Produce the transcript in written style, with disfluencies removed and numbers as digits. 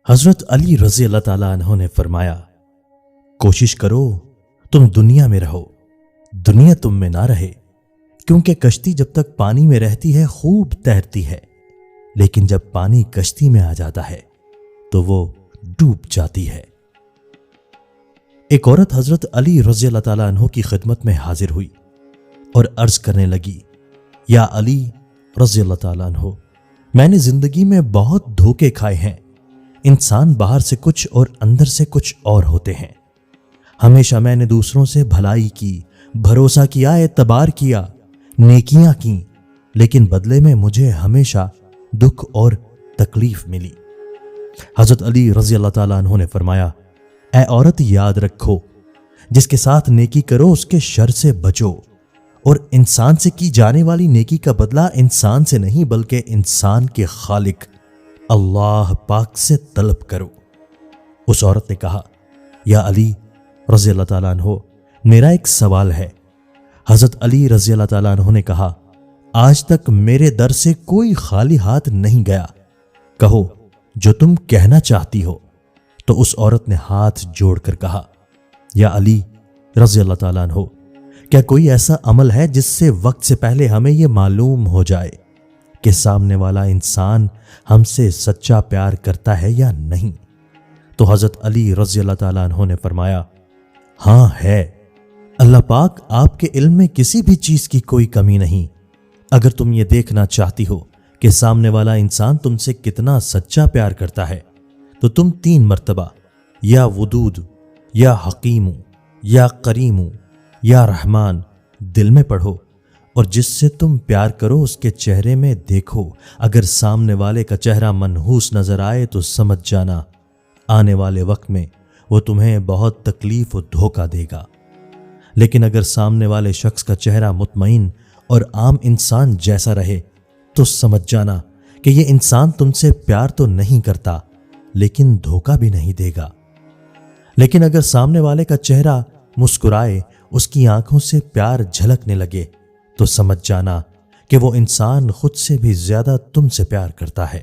حضرت علی رضی اللہ تعالیٰ عنہ نے فرمایا، کوشش کرو تم دنیا میں رہو، دنیا تم میں نہ رہے، کیونکہ کشتی جب تک پانی میں رہتی ہے خوب تیرتی ہے، لیکن جب پانی کشتی میں آ جاتا ہے تو وہ ڈوب جاتی ہے۔ ایک عورت حضرت علی رضی اللہ تعالیٰ عنہ کی خدمت میں حاضر ہوئی اور عرض کرنے لگی، یا علی رضی اللہ تعالیٰ عنہ، میں نے زندگی میں بہت دھوکے کھائے ہیں، انسان باہر سے کچھ اور اندر سے کچھ اور ہوتے ہیں۔ ہمیشہ میں نے دوسروں سے بھلائی کی، بھروسہ کیا، اعتبار کیا، نیکیاں کیں، لیکن بدلے میں مجھے ہمیشہ دکھ اور تکلیف ملی۔ حضرت علی رضی اللہ تعالیٰ عنہ نے فرمایا، اے عورت، یاد رکھو، جس کے ساتھ نیکی کرو اس کے شر سے بچو، اور انسان سے کی جانے والی نیکی کا بدلہ انسان سے نہیں بلکہ انسان کے خالق اللہ پاک سے طلب کرو۔ اس عورت نے کہا، یا علی رضی اللہ تعالیٰ عنہ، میرا ایک سوال ہے۔ حضرت علی رضی اللہ تعالیٰ عنہ نے کہا، آج تک میرے در سے کوئی خالی ہاتھ نہیں گیا، کہو جو تم کہنا چاہتی ہو۔ تو اس عورت نے ہاتھ جوڑ کر کہا، یا علی رضی اللہ تعالیٰ عنہ، کیا کوئی ایسا عمل ہے جس سے وقت سے پہلے ہمیں یہ معلوم ہو جائے کہ سامنے والا انسان ہم سے سچا پیار کرتا ہے یا نہیں؟ تو حضرت علی رضی اللہ تعالیٰ عنہ نے فرمایا، ہاں ہے، اللہ پاک آپ کے علم میں کسی بھی چیز کی کوئی کمی نہیں۔ اگر تم یہ دیکھنا چاہتی ہو کہ سامنے والا انسان تم سے کتنا سچا پیار کرتا ہے تو تم 3 مرتبہ یا ودود یا حکیم یا کریم یا رحمان دل میں پڑھو، اور جس سے تم پیار کرو اس کے چہرے میں دیکھو۔ اگر سامنے والے کا چہرہ منحوس نظر آئے تو سمجھ جانا آنے والے وقت میں وہ تمہیں بہت تکلیف و دھوکہ دے گا، لیکن اگر سامنے والے شخص کا چہرہ مطمئن اور عام انسان جیسا رہے تو سمجھ جانا کہ یہ انسان تم سے پیار تو نہیں کرتا لیکن دھوکہ بھی نہیں دے گا۔ لیکن اگر سامنے والے کا چہرہ مسکرائے، اس کی آنکھوں سے پیار جھلکنے لگے تو سمجھ جانا کہ وہ انسان خود سے بھی زیادہ تم سے پیار کرتا ہے۔